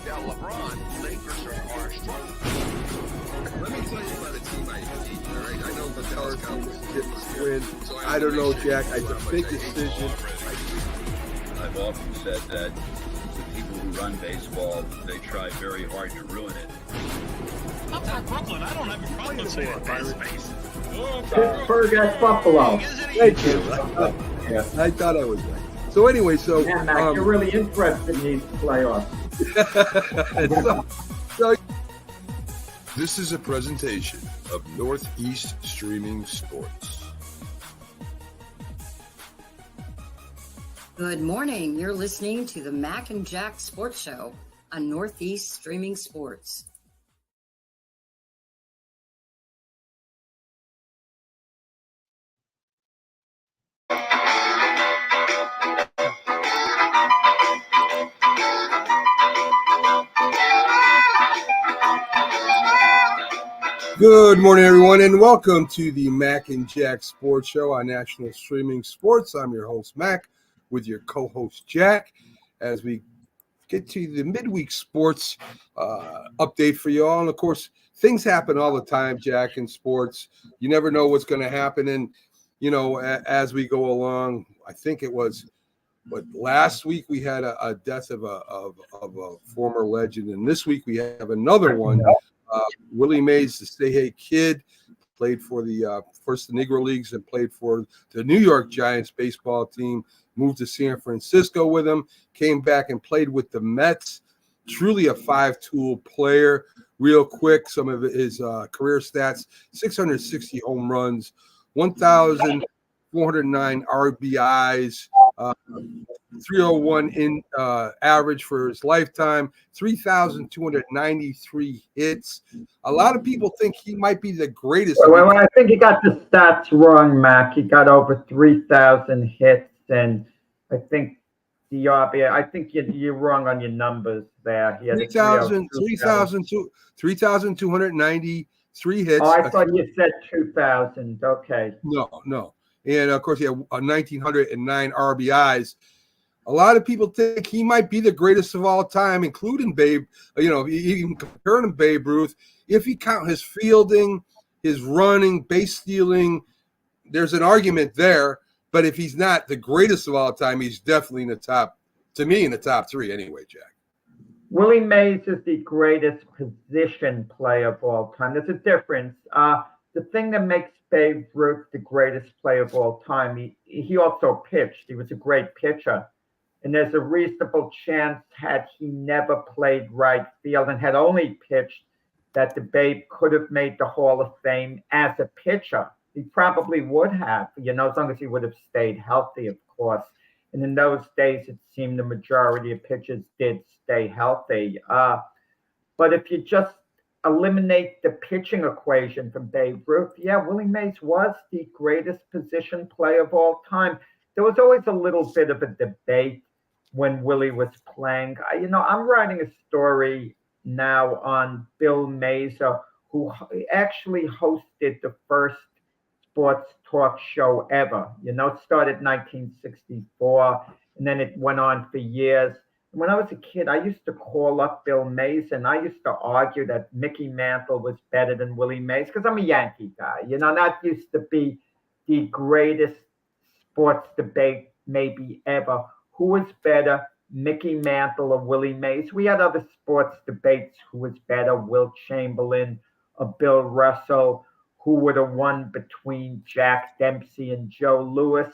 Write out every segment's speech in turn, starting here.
without LeBron, Lakers are strong. Let me tell you about a team I hate, all right? I know the Dallas Cowboys Didn't win. I don't know, Jack. It's a big decision. I've often said that the people who run baseball, they try very hard to ruin it. I'm from Brooklyn. I don't have a problem with saying space. Pittsburgh at Buffalo. Thank you. I thought I was right. So anyway, Yeah, Mac, you're really interested in these playoffs. so This is a presentation of Northeast Streaming Sports. Good morning. You're listening to the Mac and Jack Sports Show on Northeast Streaming Sports. good morning, everyone, and welcome to the Mac and Jack Sports Show on National Streaming Sports. I'm your host, Mac, with your co-host, Jack, as we get to the midweek sports update for you all. And, of course, things happen all the time, Jack, in sports. You never know what's going to happen. And, you know, as we go along, I think it was, but last week we had a death of a former legend, and this week we have another one. Willie Mays, the Stay kid, played for the first the Negro Leagues and played for the New York Giants baseball team. Moved to San Francisco with him, came back and played with the Mets. Truly a five-tool player. Real quick, some of his career stats: 660 home runs, 1,409 RBIs, 301 in average for his lifetime, 3,293 hits. A lot of people think he might be the greatest. Well, I think you got the stats wrong, Mac. He got over 3,000 hits, and I think the RBI. I think you're wrong on your numbers there. He had 3,293 hits. Oh, I thought you said 2,000. Okay. No. And, of course, he had 1,909 RBIs. A lot of people think he might be the greatest of all time, including Babe. You know, even comparing him to Babe Ruth. If you count his fielding, his running, base stealing, there's an argument there. But if he's not the greatest of all time, he's definitely in the top, to me, in the top three anyway, Jack. Willie Mays is the greatest position player of all time. There's a difference. The thing that makes Babe Ruth the greatest player of all time, he also pitched. He was a great pitcher. And there's a reasonable chance, had he never played right field and had only pitched, that the Babe could have made the Hall of Fame as a pitcher. He probably would have, as long as he would have stayed healthy, of course. And in those days, it seemed the majority of pitchers did stay healthy. But if you just eliminate the pitching equation from Babe Ruth, Willie Mays was the greatest position player of all time. There was always a little bit of a debate when Willie was playing. I'm writing a story now on Bill Mazer, who actually hosted the first sports talk show ever. It started in 1964, and then it went on for years. When I was a kid, I used to call up Bill Mays, and I used to argue that Mickey Mantle was better than Willie Mays because I'm a Yankee guy. That used to be the greatest sports debate maybe ever. Who was better, Mickey Mantle or Willie Mays? We had other sports debates. Who was better, Wilt Chamberlain or Bill Russell? Who would have won between Jack Dempsey and Joe Louis?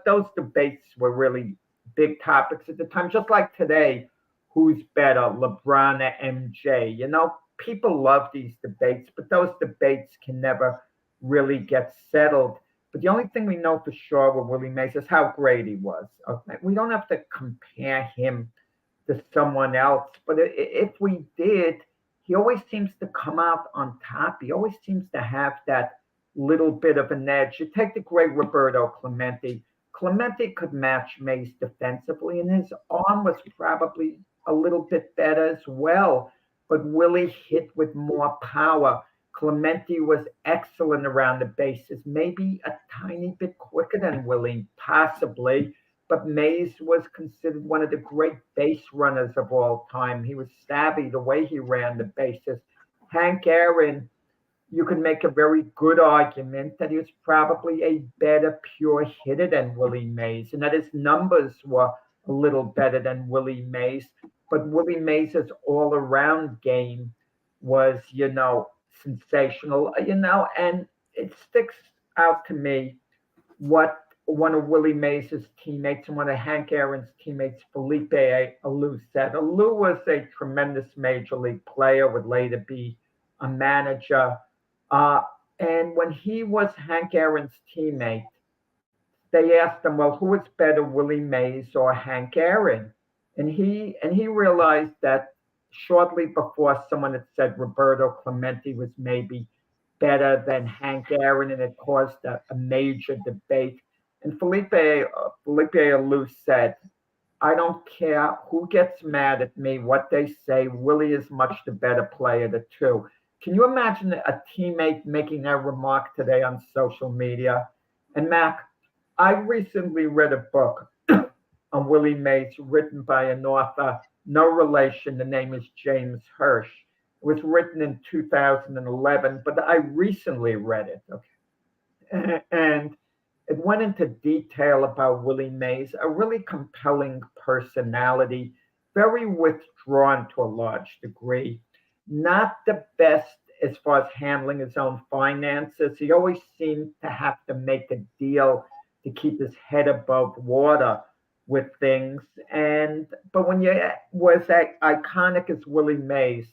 Those debates were really big topics at the time. Just like today, who's better, LeBron or MJ? People love these debates, but those debates can never really get settled. But the only thing we know for sure with Willie Mays is how great he was. Okay? We don't have to compare him to someone else, but if we did, he always seems to come out on top. He always seems to have that little bit of an edge. You take the great Roberto Clemente. Clemente could match Mays defensively, and his arm was probably a little bit better as well. But Willie hit with more power. Clemente was excellent around the bases, maybe a tiny bit quicker than Willie, possibly. but Mays was considered one of the great base runners of all time. He was savvy the way he ran the bases. Hank Aaron, you could make a very good argument that he was probably a better pure hitter than Willie Mays, and that his numbers were a little better than Willie Mays. But Willie Mays' all-around game was, sensational, and it sticks out to me what one of Willie Mays' teammates and one of Hank Aaron's teammates, Felipe Alou, said. Alou was a tremendous major league player, would later be a manager. And when he was Hank Aaron's teammate, they asked him, well, who is better, Willie Mays or Hank Aaron? And he realized that shortly before someone had said Roberto Clemente was maybe better than Hank Aaron, and it caused a major debate. And Felipe Alou said, I don't care who gets mad at me, what they say, Willie is much the better player of the two. Can you imagine a teammate making that remark today on social media? And Mac, I recently read a book on Willie Mays written by an author, no relation, the name is James Hirsch. It was written in 2011, but I recently read it. Okay. And it went into detail about Willie Mays, a really compelling personality, very withdrawn to a large degree, not the best as far as handling his own finances. He always seemed to have to make a deal to keep his head above water with things. But when you was as iconic as Willie Mays,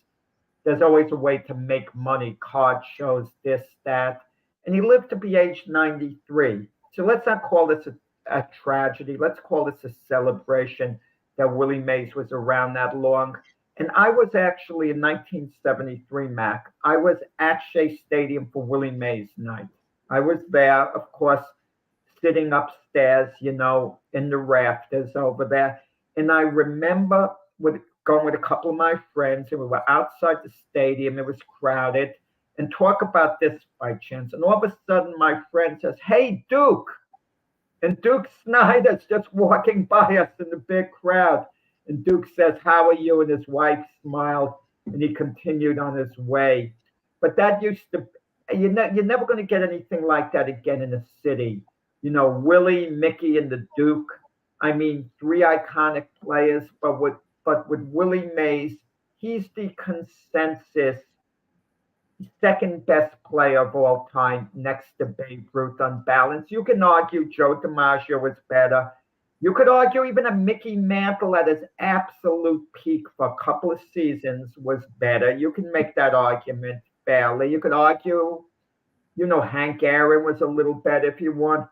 there's always a way to make money, card shows, this, that. And he lived to be age 93. So let's not call this a tragedy. Let's call this a celebration that Willie Mays was around that long. And I was actually in 1973, Mac. I was at Shea Stadium for Willie Mays night. I was there, of course, sitting upstairs, in the rafters over there. And I remember going with a couple of my friends, and we were outside the stadium. It was crowded. And talk about this by chance. And all of a sudden, my friend says, hey, Duke. And Duke Snider's just walking by us in the big crowd. And Duke says, how are you? And his wife smiled, and he continued on his way. But that used to, you're never going to get anything like that again in the city. Willie, Mickey, and the Duke. I mean, three iconic players, but with Willie Mays, he's the consensus second best player of all time next to Babe Ruth on balance. You can argue Joe DiMaggio was better. You could argue even a Mickey Mantle at his absolute peak for a couple of seasons was better. You can make that argument fairly. You could argue, Hank Aaron was a little better if you want.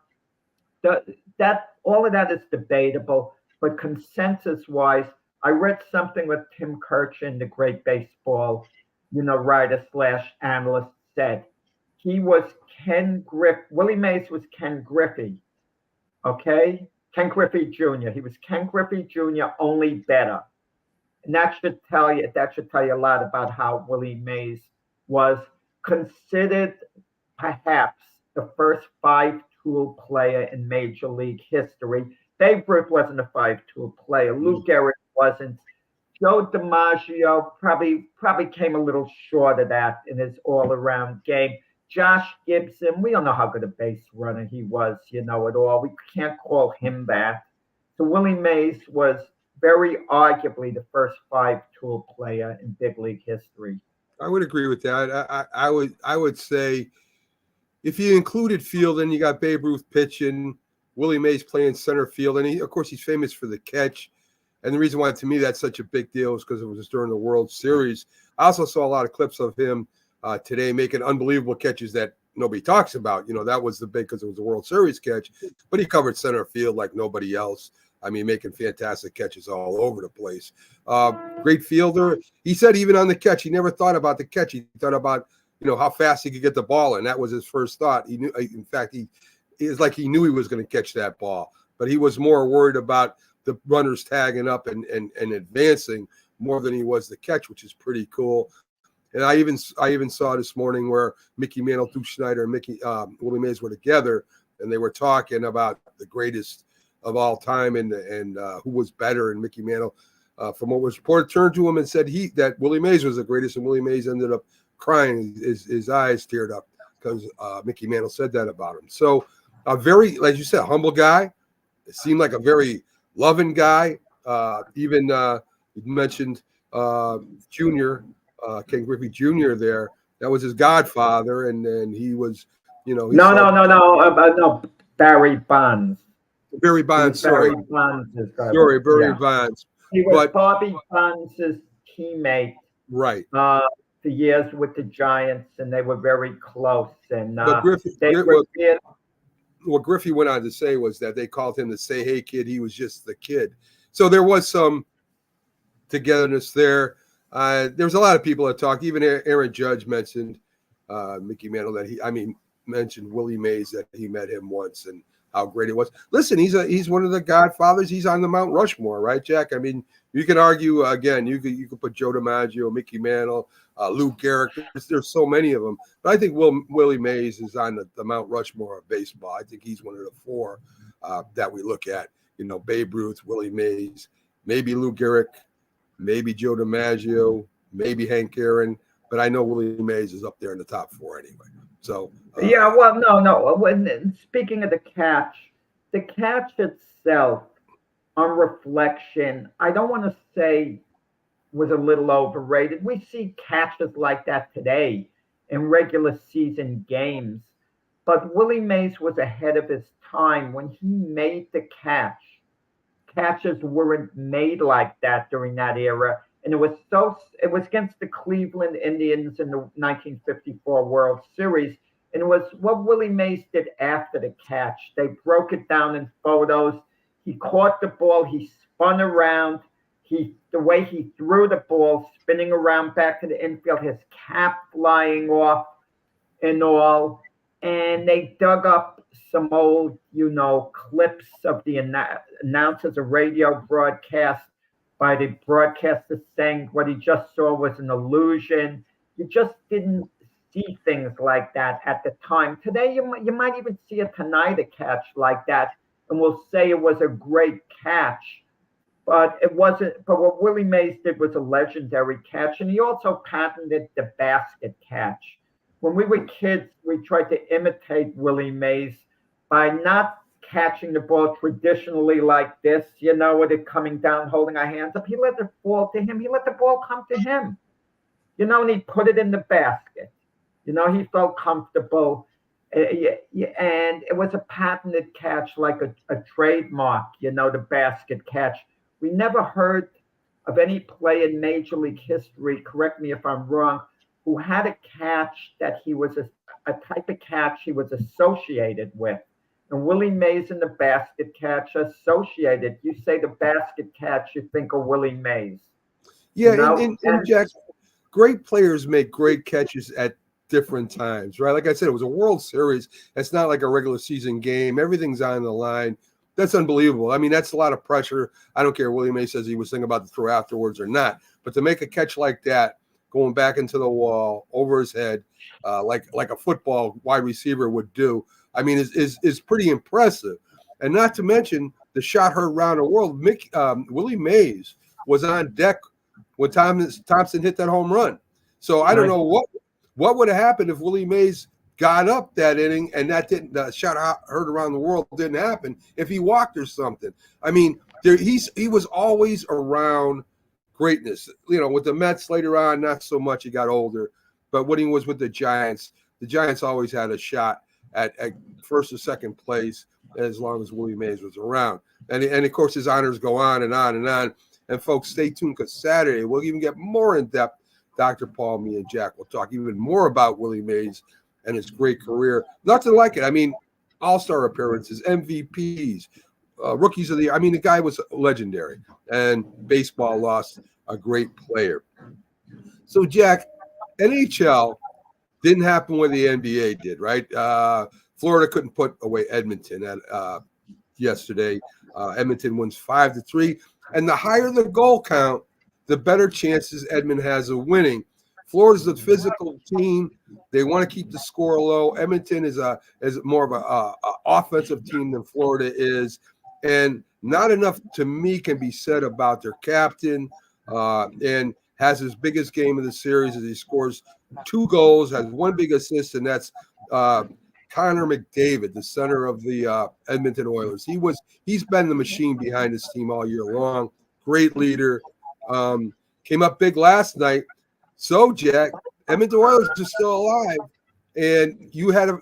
All of that is debatable, but consensus-wise, I read something with Tim Kirchin, the great baseball writer/analyst, said he was Willie Mays was Ken Griffey, okay? Ken Griffey Jr. He was Ken Griffey Jr., only better. And that should tell you a lot about how Willie Mays was considered perhaps the first five-tool player in Major League history. Babe Ruth wasn't a five-tool player. Lou Gehrig wasn't. Joe DiMaggio probably came a little short of that in his all-around game. Josh Gibson, we don't know how good a base runner he was, at all. We can't call him that. So Willie Mays was very arguably the first five-tool player in big league history. I would agree with that. I would say if you included field and you got Babe Ruth pitching, Willie Mays playing center field, and of course he's famous for the catch. And the reason why, to me, that's such a big deal is because it was during the World Series. I also saw a lot of clips of him today making unbelievable catches that nobody talks about. That was the big, because it was a World Series catch. But he covered center field like nobody else. I mean, making fantastic catches all over the place. Great fielder. He said even on the catch, he never thought about the catch. He thought about, how fast he could get the ball. And that was his first thought. He knew, in fact, it's like he knew he was going to catch that ball. But he was more worried about the runners tagging up and advancing more than he was the catch, which is pretty cool. And I even saw this morning where Mickey Mantle, Duke Snider, and Willie Mays were together, and they were talking about the greatest of all time, and who was better. And Mickey Mantle, from what was reported, turned to him and said that Willie Mays was the greatest, and Willie Mays ended up crying, his eyes teared up because Mickey Mantle said that about him. So a very, like you said, humble guy. It seemed like a very loving guy. Even you mentioned Junior, Ken Griffey Jr. there. That was his godfather, and then he was, No, Barry Bonds. Barry Bonds, sorry. Barry Bonds is Barry Bonds. He was Bobby Bonds' teammate. Right. For years with the Giants, and they were very close. And what Griffey went on to say was that they called him the "say hey kid." He was just the kid. So there was some togetherness there. There's a lot of people that talk. Even Aaron Judge mentioned Mickey Mantle mentioned Willie Mays, that he met him once and how great it was. Listen, he's one of the godfathers. He's on the Mount Rushmore, right, Jack? I mean, you can argue again. You could put Joe DiMaggio, Mickey Mantle, Lou Gehrig. There's so many of them, but I think Willie Mays is on the Mount Rushmore of baseball. I think he's one of the four that we look at. Babe Ruth, Willie Mays, maybe Lou Gehrig, maybe Joe DiMaggio, maybe Hank Aaron, but I know Willie Mays is up there in the top four anyway. So no. Speaking of the catch itself, on reflection, I don't want to say was a little overrated. We see catches like that today in regular season games, but Willie Mays was ahead of his time when he made the catch. Catches weren't made like that during that era. And it was against the Cleveland Indians in the 1954 World Series. And it was what Willie Mays did after the catch. They broke it down in photos. He caught the ball. He spun around. The way he threw the ball, spinning around back to the infield, his cap flying off and all. And they dug up some old, clips of the announcers, a radio broadcast by the broadcaster saying what he just saw was an illusion. You just didn't see things like that at the time. Today, you might even see a catch like that, and we'll say it was a great catch, but it wasn't. But what Willie Mays did was a legendary catch, and he also patented the basket catch. When we were kids, we tried to imitate Willie Mays by not catching the ball traditionally like this, with it coming down, holding our hands up. He let it fall to him. He let the ball come to him, and he put it in the basket. He felt comfortable. And it was a patented catch, like a trademark, the basket catch. We never heard of any play in Major League history, correct me if I'm wrong, who had a catch that he was a type of catch he was associated with. And Willie Mays and the basket catch associated. You say the basket catch, you think of Willie Mays. Yeah, and Jack, great players make great catches at different times, right? Like I said, it was a World Series. It's not like a regular season game. Everything's on the line. That's unbelievable. I mean, that's a lot of pressure. I don't care what Willie Mays says he was thinking about the throw afterwards or not. But to make a catch like that, going back into the wall, over his head, like a football wide receiver would do, I mean, is pretty impressive. And not to mention the shot heard around the world. Willie Mays was on deck when Thompson hit that home run. So I don't know what would have happened if Willie Mays got up that inning and the shot heard around the world didn't happen, if he walked or something. I mean, he was always around greatness. With the Mets later on, not so much. He got older. But when he was with the Giants always had a shot at first or second place as long as Willie Mays was around. And of course, his honors go on and on and on. And folks, stay tuned because Saturday we'll even get more in depth. Dr. Paul, me, and Jack will talk even more about Willie Mays and his great career. Nothing like it. I mean, all-star appearances, MVPs, rookies of the year. I mean, the guy was legendary, and baseball lost a great player. So, Jack, NHL didn't happen where the NBA did, right? Florida couldn't put away Edmonton yesterday. Edmonton wins 5-3, and the higher the goal count, the better chances Edmonton has of winning. Florida's a physical team. They want to keep the score low. Edmonton is more of a offensive team than Florida is. And not enough to me can be said about their captain, and has his biggest game of the series as he scores 2 goals, has 1 big assist, and that's Connor McDavid, the center of the Edmonton Oilers. He's been the machine behind this team all year long. Great leader. Came up big last night. So, Jack, Edmonton Oilers are still alive, and you had a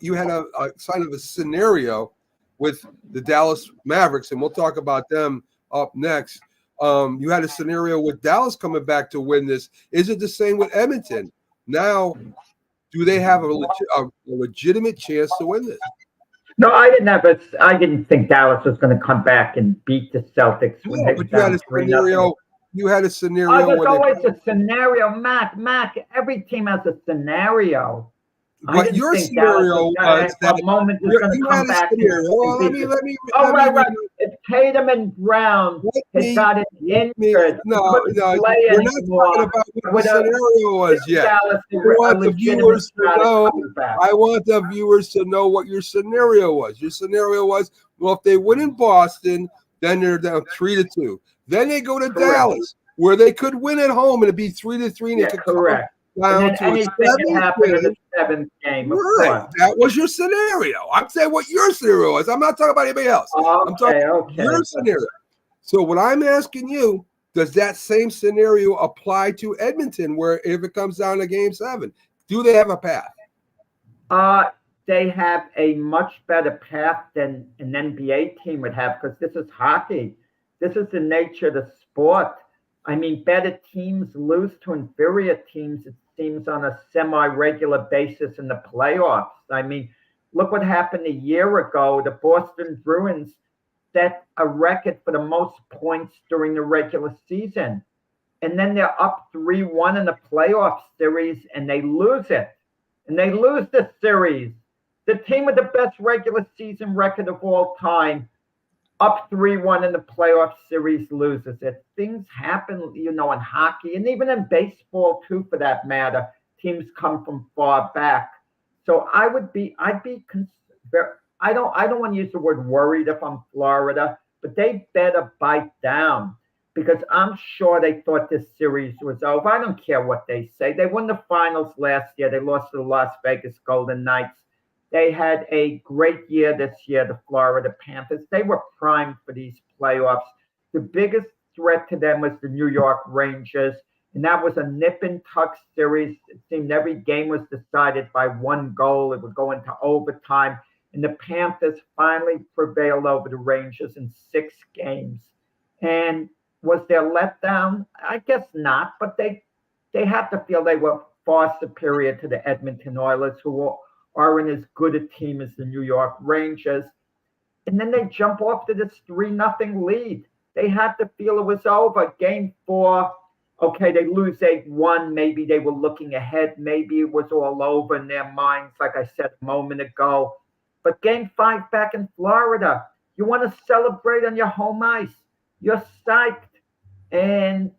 sign of a scenario with the Dallas Mavericks, and we'll talk about them up next. You had a scenario with Dallas coming back to win this. Is it the same with Edmonton? Now, do they have a legitimate chance to win this? No, I didn't think Dallas was going to come back and beat the Celtics. When they but you had a scenario. You had a scenario. There's always a scenario, Mac. Every team has a scenario. But your scenario was that moment is going to come back. If Tatum and Brown had gotten injured, no, we're not talking about what the scenario was yet. I want the viewers to know what your scenario was. Your scenario was, well, if they win in Boston, then they're down 3-2. Then they go to Dallas, where they could win at home and it'd be 3-3, and they could correct. Down to anything can happen in the 7th game. Right. That was your scenario. I'm saying what your scenario was. I'm not talking about anybody else. I'm talking your scenario. So what I'm asking you, does that same scenario apply to Edmonton, where if it comes down to Game 7, do they have a path? They have a much better path than an NBA team would have, because this is hockey. This is the nature of the sport. I mean, better teams lose to inferior teams, it seems, on a semi-regular basis in the playoffs. I mean, look what happened a year ago. The Boston Bruins set a record for the most points during the regular season. And then they're up 3-1 in the playoff series, and they lose it. And they lose the series. The team with the best regular season record of all time, up 3-1 in the playoff series, loses it. Things happen, in hockey, and even in baseball too, for that matter. Teams come from far back. So I don't want to use the word worried if I'm Florida, but they better bite down, because I'm sure they thought this series was over. I don't care what they say. They won the finals last year. They lost to the Las Vegas Golden Knights. They had a great year this year, the Florida Panthers. They were primed for these playoffs. The biggest threat to them was the New York Rangers, and that was a nip-and-tuck series. It seemed every game was decided by 1 goal. It would go into overtime, and the Panthers finally prevailed over the Rangers in 6 games. And was there letdown? I guess not, but they had to feel they were far superior to the Edmonton Oilers, who aren't as good a team as the New York Rangers. And then they jump off to this 3-0 lead. They had to feel it was over. Game 4, okay, they lose 8-1. Maybe they were looking ahead. Maybe it was all over in their minds, like I said a moment ago. But Game 5 back in Florida, you want to celebrate on your home ice. You're psyched. And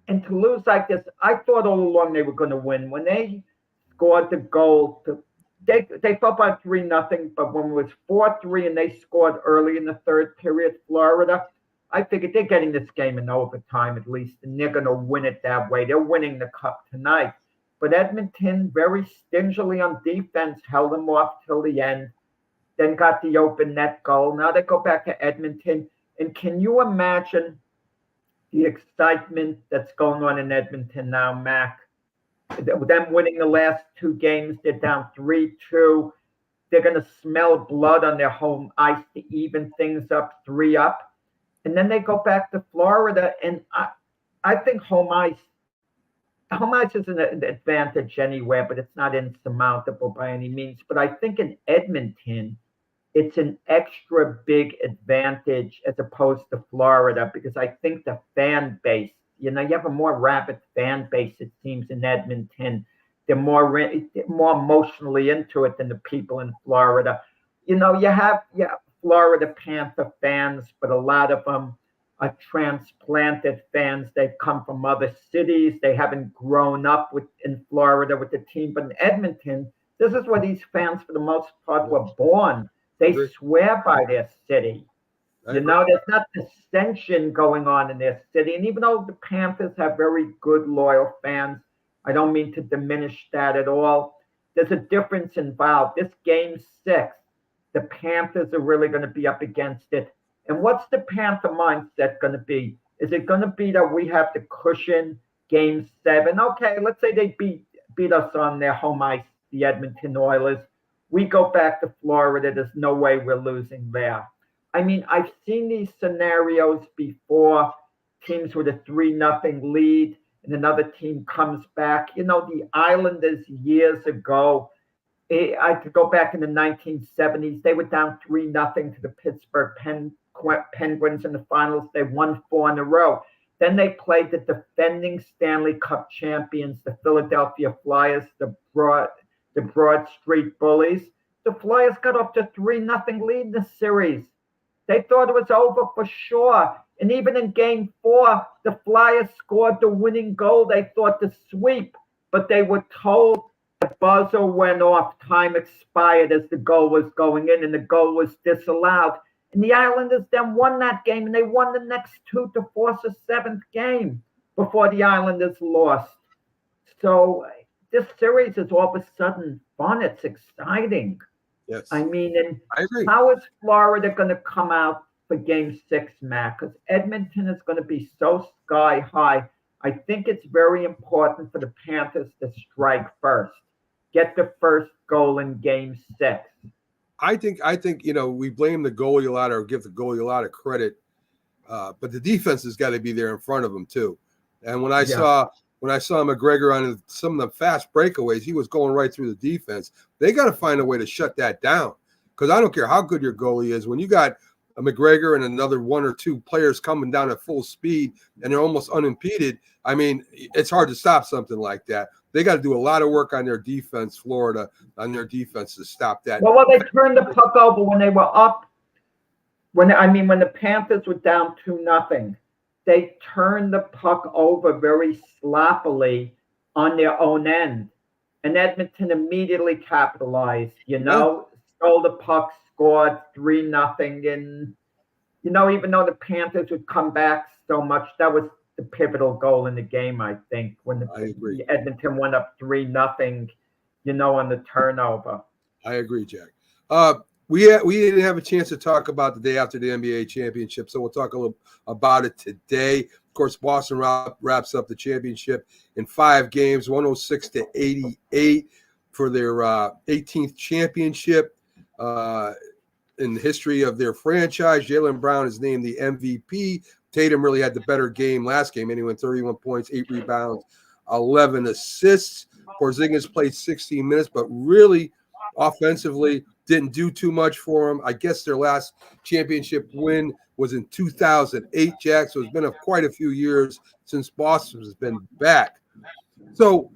to lose like this, I thought all along they were going to win. When they scored the goal, they fell by 3-0, but when it was 4-3 and they scored early in the 3rd period, Florida, I figured they're getting this game in overtime at least, and they're going to win it that way. They're winning the cup tonight. But Edmonton, very stingily on defense, held them off till the end, then got the open net goal. Now they go back to Edmonton. And can you imagine the excitement that's going on in Edmonton now, Mac? Them winning the last 2 games, they're down 3-2. They're going to smell blood on their home ice to even things up, 3-up. And then they go back to Florida, and I think home ice is an advantage anywhere, but it's not insurmountable by any means. But I think in Edmonton, it's an extra big advantage as opposed to Florida, because I think the fan base, you have a more rabid fan base, it seems, in Edmonton. They're more emotionally into it than the people in Florida. You have Florida Panther fans, but a lot of them are transplanted fans. They've come from other cities. They haven't grown up in Florida with the team. But in Edmonton, this is where these fans, for the most part, were born. They swear by their city. I You agree. know, there's not dissension going on in their city. And even though the Panthers have very good, loyal fans, I don't mean to diminish that at all. There's a difference involved. This game 6, the Panthers are really going to be up against it. And what's the Panther mindset going to be? Is it going to be that we have to cushion game 7? Okay, let's say they beat us on their home ice, the Edmonton Oilers. We go back to Florida. There's no way we're losing there. I mean, I've seen these scenarios before. Teams with a 3-0 lead and another team comes back. You know, the Islanders years ago, I could go back in the 1970s. They were down 3-0 to the Pittsburgh Penguins in the finals. They won 4 in a row. Then they played the defending Stanley Cup champions, the Philadelphia Flyers, the Broad Street Bullies. The Flyers got up to 3-0 lead in the series. They thought it was over for sure. And even in game 4, the Flyers scored the winning goal. They thought to sweep, but they were told the buzzer went off. Time expired as the goal was going in, and the goal was disallowed. And the Islanders then won that game, and they won the next 2 to force a 7th game before the Islanders lost. So this series is all of a sudden fun. It's exciting. Yes. I mean, and I agree. how is Florida going to come out for game 6, Matt? Because Edmonton is going to be so sky high. I think it's very important for the Panthers to strike first, get the first goal in game 6. I think we blame the goalie a lot or give the goalie a lot of credit, but the defense has got to be there in front of him too. And when I saw McGregor on some of the fast breakaways, he was going right through the defense. They got to find a way to shut that down, because I don't care how good your goalie is. When you got a McGregor and another 1 or 2 players coming down at full speed and they're almost unimpeded, I mean, it's hard to stop something like that. They got to do a lot of work on their defense, Florida, on their defense to stop that. Well, they turned the puck over when they were up. When the Panthers were down 2-0. They turned the puck over very sloppily on their own end. And Edmonton immediately capitalized, stole the puck, scored 3-0. And, even though the Panthers would come back so much, that was the pivotal goal in the game, I think, when the Edmonton went up 3-0, on the turnover. I agree, Jack. We didn't have a chance to talk about the day after the NBA championship, so we'll talk a little about it today. Of course, Boston wraps up the championship in 5 games, 106-88 for their 18th championship in the history of their franchise. Jaylen Brown is named the MVP. Tatum really had the better game last game. Anyway, 31 points, 8 rebounds, 11 assists. Porzingis played 16 minutes, but really offensively didn't do too much for him. I guess their last championship win was in 2008, Jack. So it's been quite a few years since Boston has been back. So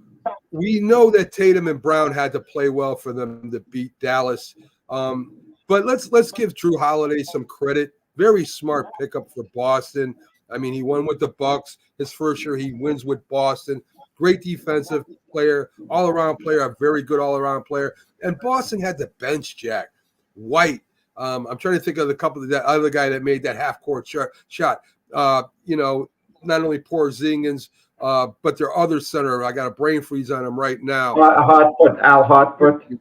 we know that Tatum and Brown had to play well for them to beat Dallas. But let's give Drew Holiday some credit. Very smart pickup for Boston. I mean, he won with the Bucks. His first year, he wins with Boston. Great defensive player, all-around player, a very good all-around player. And Boston had the bench, Jack. White. I'm trying to think of that other guy that made that half-court shot. Not only Porzingis, but their other center. I got a brain freeze on him right now. Al Horford.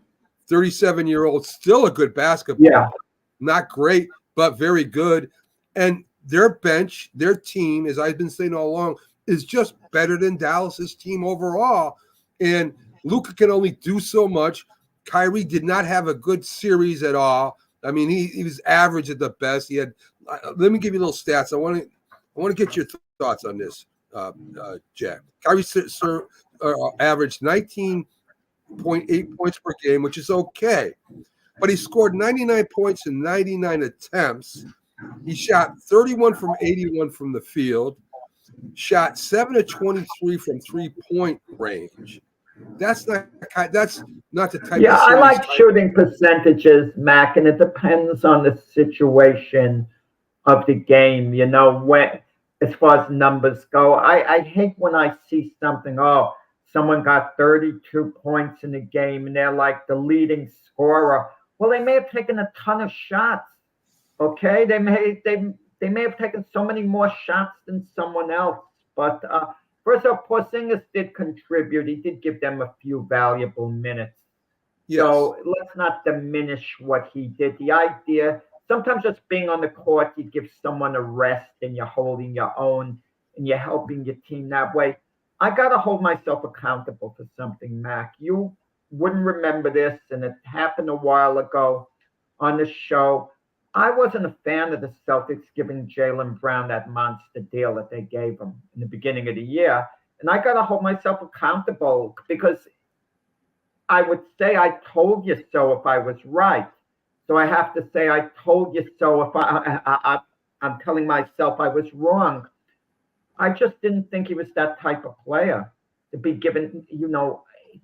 37-year-old, still a good basketball player. Not great, but very good. And their bench, their team, as I've been saying all along, is just better than Dallas's team overall. And Luka can only do so much. Kyrie did not have a good series at all. I mean, he was average at the best. He had. Let me give you little stats. I want to get your thoughts on this, Jack. Kyrie averaged 19.8 points per game, which is okay. But he scored 99 points in 99 attempts. He shot 31 from 81 from the field, shot 7 of 23 from three-point range. That's not the type. Yeah, I like shooting percentages, Mac, and it depends on the situation of the game. When as far as numbers go, I hate when I see something. Oh, someone got 32 points in the game, and they're like the leading scorer. Well, they may have taken a ton of shots. Okay, they may have taken so many more shots than someone else, but first off, Porzingis did contribute. He did give them a few valuable minutes. Yes. So let's not diminish what he did. The idea, sometimes just being on the court, you give someone a rest and you're holding your own and you're helping your team that way. I got to hold myself accountable for something, Mac. You wouldn't remember this, and it happened a while ago on the show. I wasn't a fan of the Celtics giving Jaylen Brown that monster deal that they gave him in the beginning of the year. And I got to hold myself accountable because I would say I told you so if I was right. So I have to say I told you so if I'm telling myself I was wrong. I just didn't think he was that type of player to be given,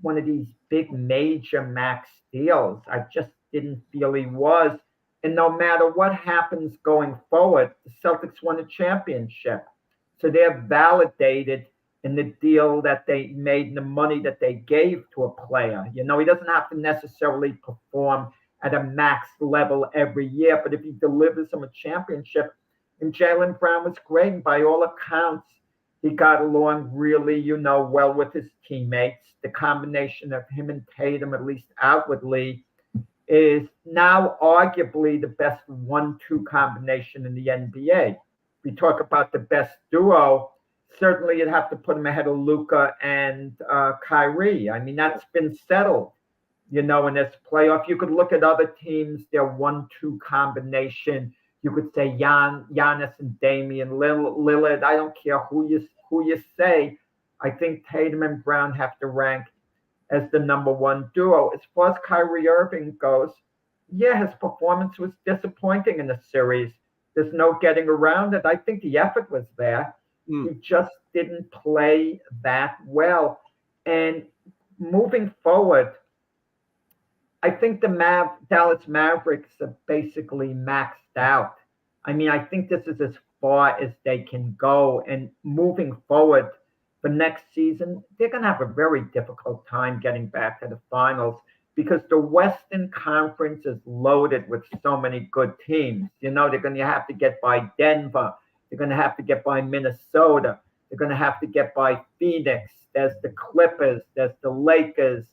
one of these big major max deals. I just didn't feel he was. And no matter what happens going forward, the Celtics won a championship. So they're validated in the deal that they made and the money that they gave to a player. He doesn't have to necessarily perform at a max level every year, but if he delivers them a championship, and Jaylen Brown was great, and by all accounts, he got along really, well with his teammates. The combination of him and Tatum, at least outwardly, is now arguably the best 1-2 combination in the NBA. We talk about the best duo. Certainly, you'd have to put him ahead of Luka and Kyrie. I mean, that's been settled, in this playoff. You could look at other teams, their 1-2 combination. You could say Giannis and Damian Lillard. I don't care who you say. I think Tatum and Brown have to rank as the number one duo. As far as Kyrie Irving goes, yeah, his performance was disappointing in the series. There's no getting around it. I think the effort was there. He just didn't play that well. And moving forward, I think the Dallas Mavericks are basically maxed out. I mean, I think this is as far as they can go. And moving forward for next season, they're going to have a very difficult time getting back to the finals because the Western Conference is loaded with so many good teams. They're going to have to get by Denver. They're going to have to get by Minnesota. They're going to have to get by Phoenix. There's the Clippers. There's the Lakers.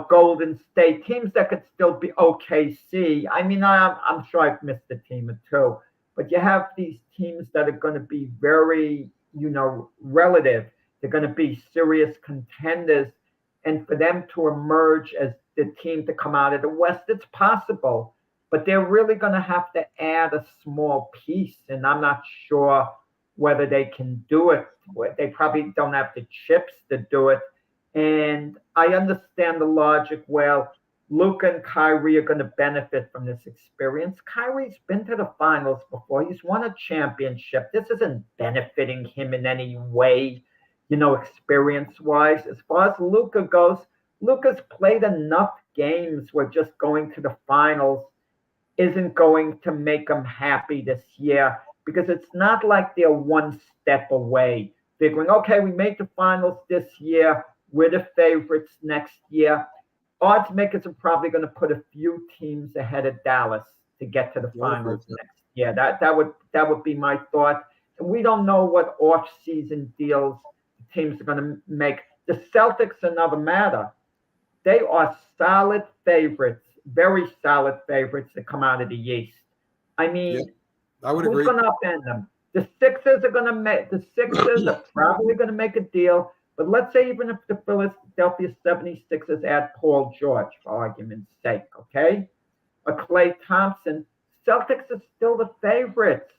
Golden State, teams that could still be OKC. I mean, I'm sure I've missed a team or two, but you have these teams that are going to be very, relative. They're going to be serious contenders. And for them to emerge as the team to come out of the West, it's possible, but they're really going to have to add a small piece. And I'm not sure whether they can do it. They probably don't have the chips to do it. And I understand the logic. Well, Luka and Kyrie are going to benefit from this experience. Kyrie's been to the finals before. He's won a championship. This isn't benefiting him in any way, experience-wise. As far as Luka goes, Luka's played enough games where just going to the finals isn't going to make him happy this year because it's not like they're one step away. Figuring, okay, we made the finals this year. We're the favorites next year. Odds makers are probably going to put a few teams ahead of Dallas to get to the finals next year. That would be my thought. And we don't know what off-season deals teams are going to make. The Celtics, another matter. They are solid favorites, very solid favorites to come out of the East. I mean, I would who's agree. going to upend them? The Sixers are going to make. The Sixers are probably going to make a deal. But let's say even if the Philadelphia 76ers add Paul George, for argument's sake, okay? Or Klay Thompson, Celtics are still the favorites.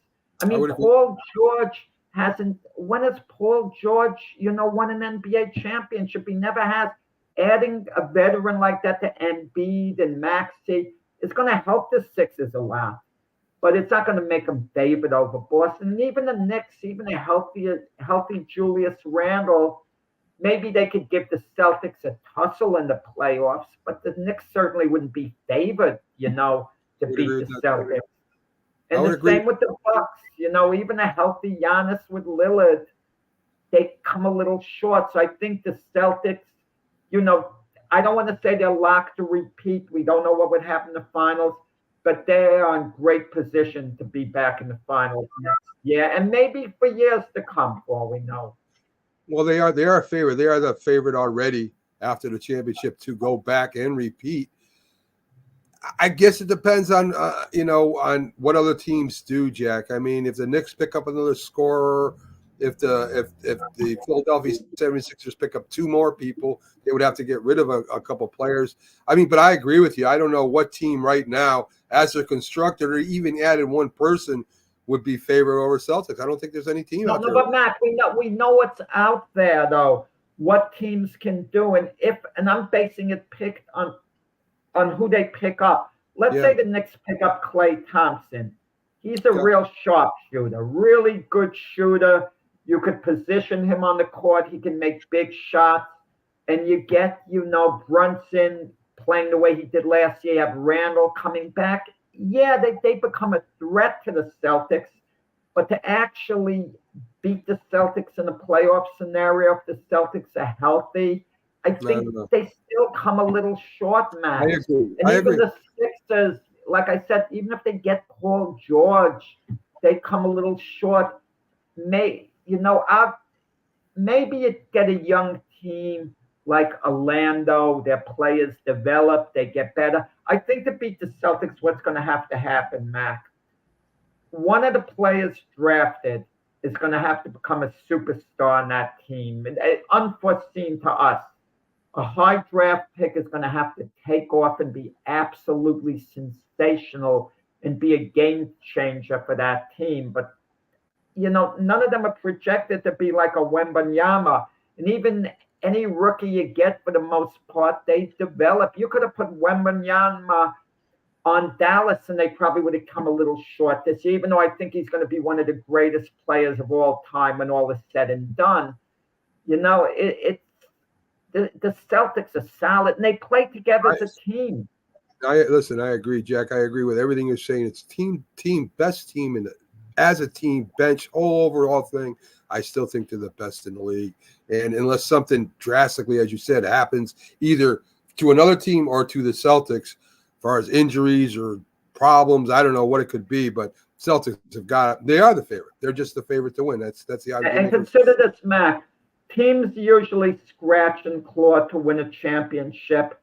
I mean, Paul George hasn't – when has Paul George, won an NBA championship? He never has. Adding a veteran like that to Embiid and Maxey is going to help the Sixers a lot. But it's not going to make them favored over Boston. And even the Knicks, even a healthy Julius Randle – maybe they could give the Celtics a tussle in the playoffs, but the Knicks certainly wouldn't be favored, to beat the Celtics. And the same with the Bucks, even a healthy Giannis with Lillard, they come a little short. So I think the Celtics, I don't want to say they're locked to repeat. We don't know what would happen in the finals, but they are in great position to be back in the finals next year, and maybe for years to come, for all we know. Well, they are a favorite. They are the favorite already after the championship to go back and repeat. I guess it depends on on what other teams do, Jack. I mean, if the Knicks pick up another scorer, if the Philadelphia 76ers pick up 2 more people, they would have to get rid of a couple players. I mean, but I agree with you. I don't know what team right now, as they're constructed, or even added one person, would be favored over Celtics. I don't think there's any team out there. But Matt, we know what's out there though. What teams can do, and I'm basing it picked on who they pick up. Let's say the Knicks pick up Klay Thompson. He's a real sharpshooter, really good shooter. You could position him on the court. He can make big shots. And you get, Brunson playing the way he did last year. You have Randall coming back. Yeah, they become a threat to the Celtics. But to actually beat the Celtics in a playoff scenario, if the Celtics are healthy, I think they still come a little short, Matt. I agree. And the Sixers, like I said, even if they get Paul George, they come a little short. Maybe you get a young team like Orlando, their players develop, they get better. I think to beat the Celtics, what's going to have to happen, Mac? One of the players drafted is going to have to become a superstar on that team. And unforeseen to us. A high draft pick is going to have to take off and be absolutely sensational and be a game changer for that team. But, none of them are projected to be like a Wembanyama. And even any rookie you get, for the most part, they develop. You could have put Wembanyama on Dallas, and they probably would have come a little short this year, even though I think he's going to be one of the greatest players of all time when all is said and done. The Celtics are solid, and they play together as a team. I agree, Jack. I agree with everything you're saying. It's team, best team as a team, bench, overall thing. I still think they're the best in the league. And unless something drastically, as you said, happens either to another team or to the Celtics, as far as injuries or problems, I don't know what it could be, but Celtics they are the favorite. They're just the favorite to win. That's the argument. And consider this, Mac. Teams usually scratch and claw to win a championship.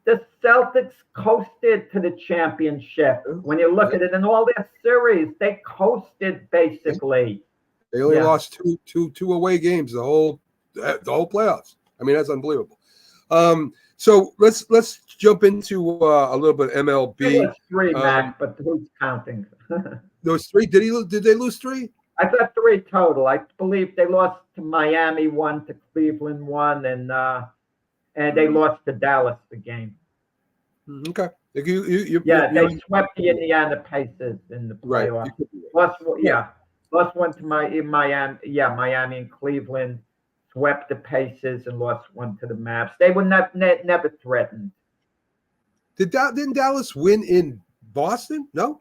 The Celtics coasted to the championship. When you look at it in all their series, they coasted basically. They only lost two away games the whole playoffs. I mean, that's unbelievable. So let's jump into a little bit of MLB. It was 3, Mac, but who's counting? Those 3? Did they lose 3? I thought 3 total. I believe they lost to Miami 1, to Cleveland 1, and they lost to Dallas the game. Okay. They swept the Indiana Pacers in the playoffs. Right. Lost 1 to Miami. Yeah, Miami and Cleveland swept the Pacers and lost 1 to the Mavs. They were never threatened. Didn't Dallas win in Boston? No.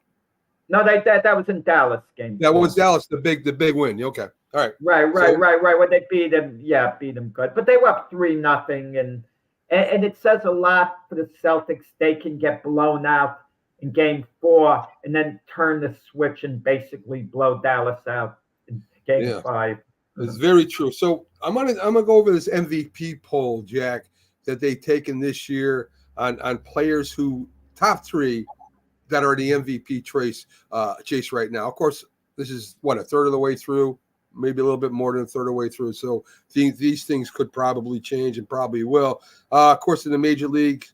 No, that was in Dallas game. That was Dallas, the big win. Okay, all right. Right. When they beat them, beat them good, but they were up 3-0, and it says a lot for the Celtics. They can get blown out in Game 4 and then turn the switch and basically blow Dallas out in Game 5. It's very true. So I'm gonna go over this MVP poll, Jack, that they've taken this year on players who top 3. That are the MVP chase right now. Of course, this is a third of the way through, maybe a little bit more than a third of the way through. So these things could probably change and probably will. Of course, in the Major League,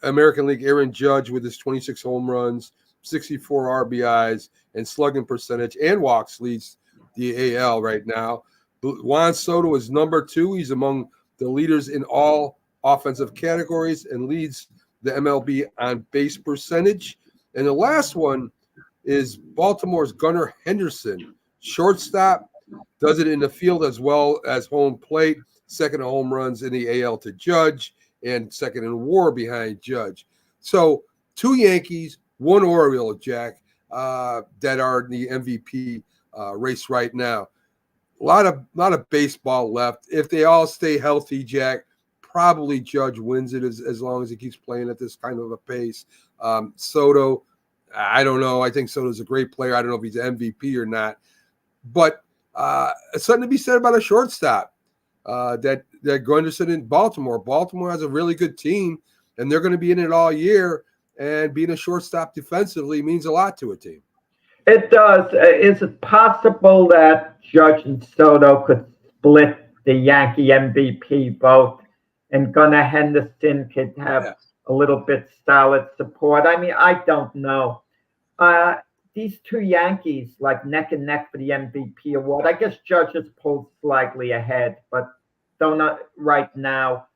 American League, Aaron Judge with his 26 home runs, 64 RBIs, and slugging percentage and walks leads the AL right now. Juan Soto is number 2. He's among the leaders in all offensive categories and leads the MLB on base percentage. And the last one is Baltimore's Gunnar Henderson, shortstop, does it in the field as well as home plate, second in home runs in the AL to Judge, and second in WAR behind Judge. So 2 Yankees, 1 Oriole, Jack, that are in the MVP race right now. A lot of baseball left. If they all stay healthy, Jack, probably Judge wins it as long as he keeps playing at this kind of a pace. Soto, I don't know. I think Soto's a great player. I don't know if he's an MVP or not. But something to be said about a shortstop. That Gunderson in Baltimore. Baltimore has a really good team, and they're going to be in it all year. And being a shortstop defensively means a lot to a team. It does. Is it possible that Judge and Soto could split the Yankee MVP vote, and Gunnar Henderson could have a little bit solid support? I mean, I don't know. These two Yankees, like neck and neck for the MVP award. I guess Judge has pulled slightly ahead, but don't know right now.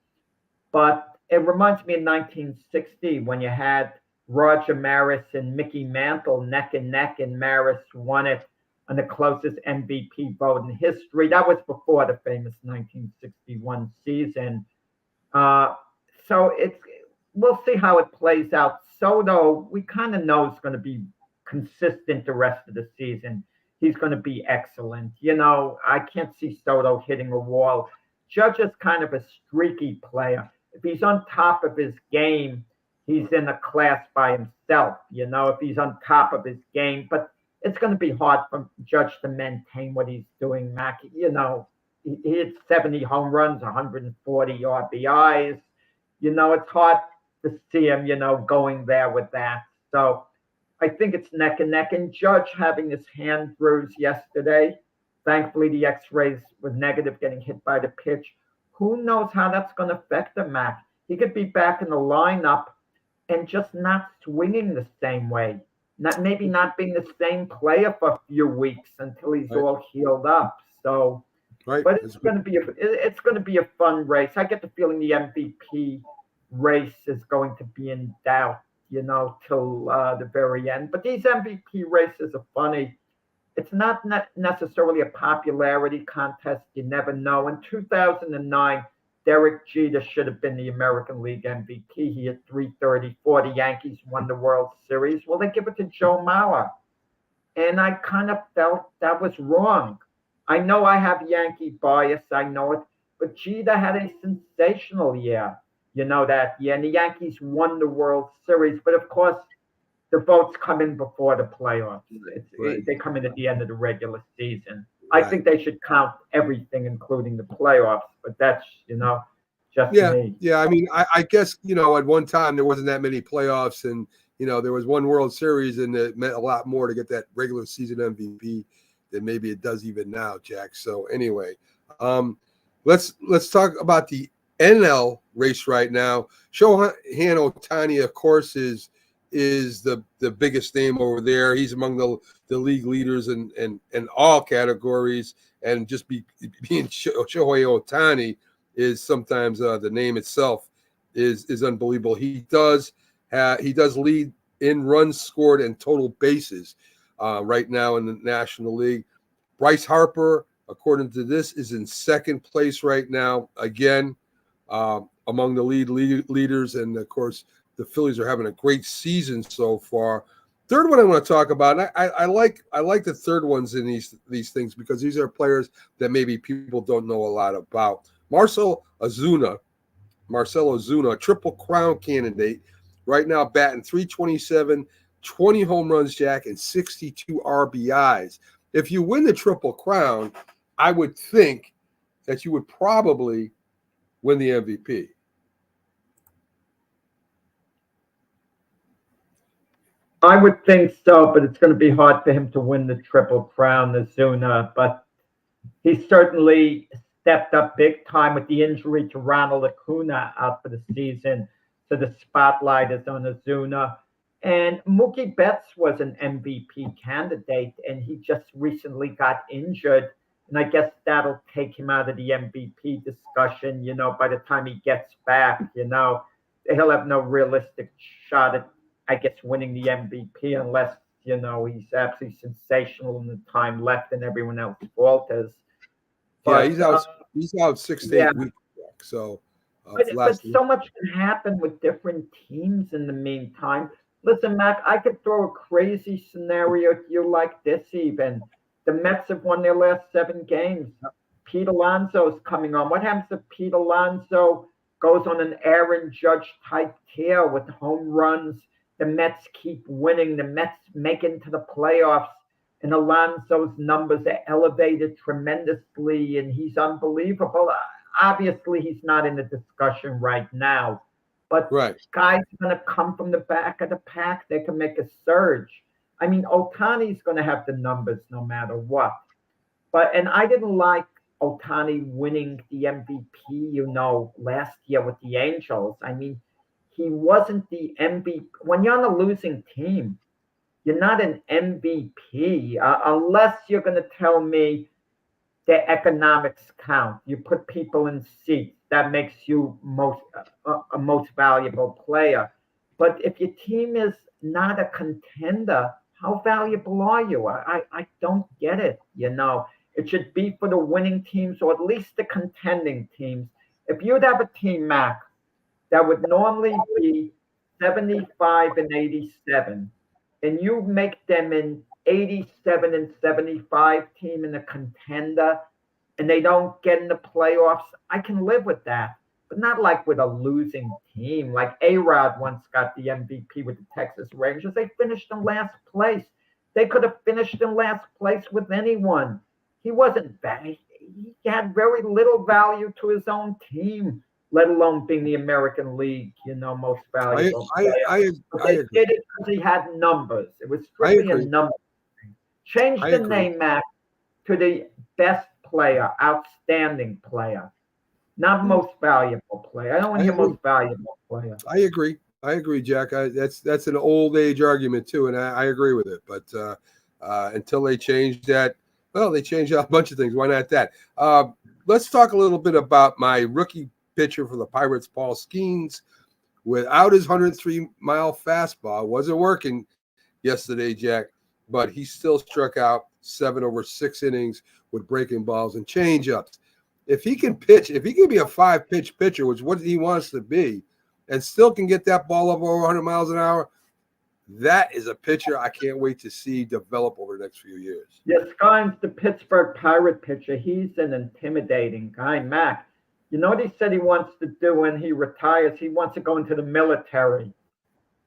But it reminds me of 1960 when you had Roger Maris and Mickey Mantle neck and neck, and Maris won it on the closest MVP vote in history. That was before the famous 1961 season. So we'll see how it plays out. Soto, we kind of know is going to be consistent the rest of the season. He's going to be excellent. You know, I can't see Soto hitting a wall. Judge is kind of a streaky player. If he's on top of his game, he's in a class by himself, you know, if he's on top of his game. But it's going to be hard for Judge to maintain what he's doing, Mac. You know, he hit 70 home runs, 140 RBIs. You know, it's hard to see him, you know, going there with that. So I think it's neck and neck. And Judge having his hand bruised yesterday, thankfully the x-rays were negative, getting hit by the pitch. Who knows how that's going to affect him, Mac? He could be back in the lineup and just not swinging the same way. Maybe not being the same player for a few weeks until he's all healed up. So, but it's going to be a fun race. I get the feeling the MVP race is going to be in doubt, you know, till the very end. But these MVP races are funny. It's not necessarily a popularity contest. You never know. In 2009, Derek Jeter should have been the American League MVP. He hit 334. The Yankees won the World Series. Well, they give it to Joe Mauer. And I kind of felt that was wrong. I know I have Yankee bias. I know it. But Jeter had a sensational year, you know, that year. And the Yankees won the World Series. But, of course, the votes come in before the playoffs. They come in at the end of the regular season. I think they should count everything, including the playoffs. But that's, you know, just me. Yeah, I mean, I guess, you know, at one time there wasn't that many playoffs. And, you know, there was one World Series, and it meant a lot more to get that regular season MVP than maybe it does even now, Jack. So anyway, let's talk about the NL race right now. Shohei Ohtani, of course, is the biggest name over there. He's among the league leaders in all categories, and just being Shohei Ohtani is sometimes the name itself is unbelievable. He does lead in runs scored and total bases right now in the National League. Bryce Harper, according to this, is in second place right now, again among the leaders, and of course the Phillies are having a great season so far. Third one I want to talk about, and I like the third ones in these things because these are players that maybe people don't know a lot about. Marcell Ozuna, Triple Crown candidate, right now batting .327, 20 home runs, Jack, and 62 RBIs. If you win the Triple Crown, I would think that you would probably win the MVP. I would think so, but it's going to be hard for him to win the Triple Crown, Ozuna. But he certainly stepped up big time with the injury to Ronald Acuna out for the season. So the spotlight is on Ozuna. And Mookie Betts was an MVP candidate, and he just recently got injured. And I guess that'll take him out of the MVP discussion, you know, by the time he gets back, you know. He'll have no realistic shot at, I guess, winning the MVP unless, you know, he's absolutely sensational in the time left and everyone else falters. But, yeah, he's out 6 to 8 weeks. So, but so much can happen with different teams in the meantime. Listen, Mac, I could throw a crazy scenario to you like this even. The Mets have won their last 7 games. Pete Alonso is coming on. What happens if Pete Alonso goes on an Aaron Judge type tear with home runs. The Mets keep winning. The Mets make it into the playoffs. And Alonso's numbers are elevated tremendously, and he's unbelievable. Obviously, he's not in the discussion right now. But Right. guys are going to come from the back of the pack. They can make a surge. I mean, Ohtani's going to have the numbers no matter what. And I didn't like Ohtani winning the MVP, last year with the Angels. I mean, he wasn't the MVP. When you're on a losing team, you're not an MVP unless you're going to tell me the economics count. You put people in seats. That makes you a most valuable player. But if your team is not a contender, how valuable are you? I don't get it, It should be for the winning teams or at least the contending teams. If you'd have a team, Mac, that would normally be 75 and 87, and you make them an 87 and 75 team in a contender, and they don't get in the playoffs, I can live with that. But not like with a losing team. Like A-Rod once got the MVP with the Texas Rangers. They finished in last place. They could have finished in last place with anyone. He wasn't bad. He had very little value to his own team, let alone being the American League, most valuable player. I They agree. did it because he had numbers. It was strictly a agree. number thing. Change I the agree. name, Mac, to the best player, outstanding player, not most valuable player. I don't want to hear agree. most valuable player. I agree, Jack. That's an old age argument too, and I agree with it. But until they change that, well, they changed a bunch of things. Why not that? Let's talk a little bit about my rookie pitcher for the Pirates, Paul Skeens. Without his 103-mile fastball, wasn't working yesterday, Jack, but he still struck out 7 over 6 innings with breaking balls and changeups. If he can pitch, if he can be a 5-pitch pitcher, which is what he wants to be, and still can get that ball up over 100 miles an hour, that is a pitcher I can't wait to see develop over the next few years. Yes, Skynes, the Pittsburgh Pirate pitcher, he's an intimidating guy, Mac. You know what he said he wants to do when he retires? He wants to go into the military.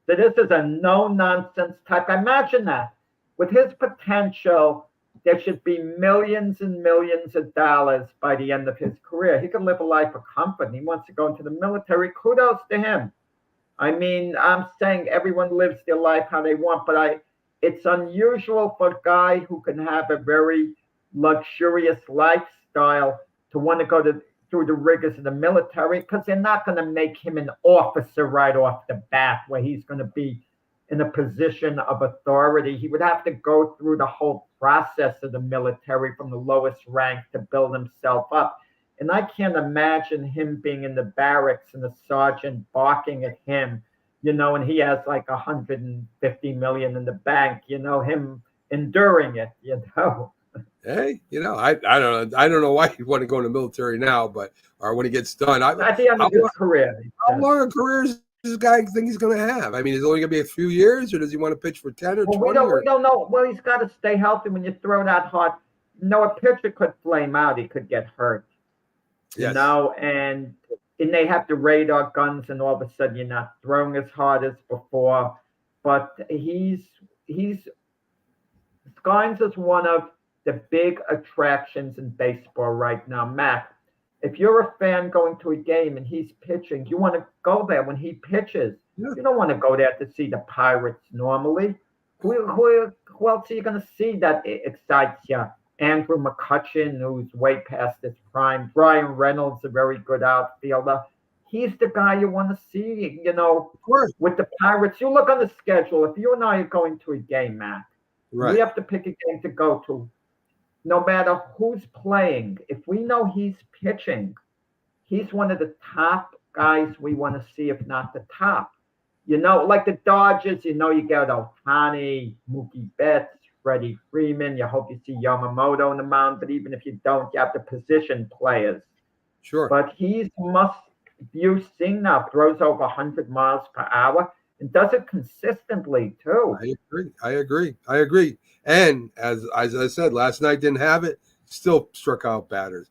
So this is a no-nonsense type. Imagine that. With his potential, there should be millions and millions of dollars by the end of his career. He could live a life of comfort. He wants to go into the military. Kudos to him. I mean, I'm saying everyone lives their life how they want, but it's unusual for a guy who can have a very luxurious lifestyle to want to go through the rigors of the military, because they're not going to make him an officer right off the bat where he's going to be in a position of authority. He would have to go through the whole process of the military from the lowest rank to build himself up. And I can't imagine him being in the barracks and the sergeant barking at him, and he has like 150 million in the bank, him enduring it, Hey, I don't know why he'd want to go in the military now, or when he gets done. At the end of his career. How long a career does this guy think he's going to have? I mean, is it only going to be a few years, or does he want to pitch for 10 or 20? We don't know. Well, he's got to stay healthy when you throw that hard. A pitcher could flame out. He could get hurt. Yes. And they have the radar guns, and all of a sudden you're not throwing as hard as before. But Skynes is one of the big attractions in baseball right now. Mac, if you're a fan going to a game and he's pitching, you want to go there when he pitches. Yeah. You don't want to go there to see the Pirates normally. Who else are you going to see that excites you? Andrew McCutchen, who's way past his prime. Brian Reynolds, a very good outfielder. He's the guy you want to see, Of course. With the Pirates. You look on the schedule. If you and I are going to a game, Matt, right, we have to pick a game to go to. No matter who's playing, if we know he's pitching, he's one of the top guys we want to see, if not the top. Like the Dodgers, you get Ohtani, Mookie Betts, Freddie Freeman. You hope you see Yamamoto on the mound, but even if you don't, you have the position players. Sure. But he's must-view seeing now, throws over 100 miles per hour, and does it consistently too. I agree. And as I said, last night didn't have it, still struck out batters.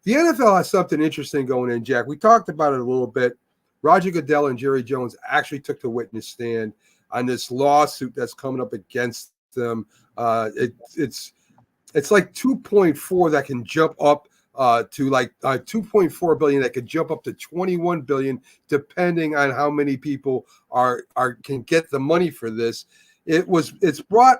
The NFL has something interesting going in, Jack. We talked about it a little bit. Roger Goodell and Jerry Jones actually took the witness stand on this lawsuit that's coming up against them. It's like 2.4 that can jump up to like 2.4 billion that could jump up to 21 billion, depending on how many people can get the money for this. It's brought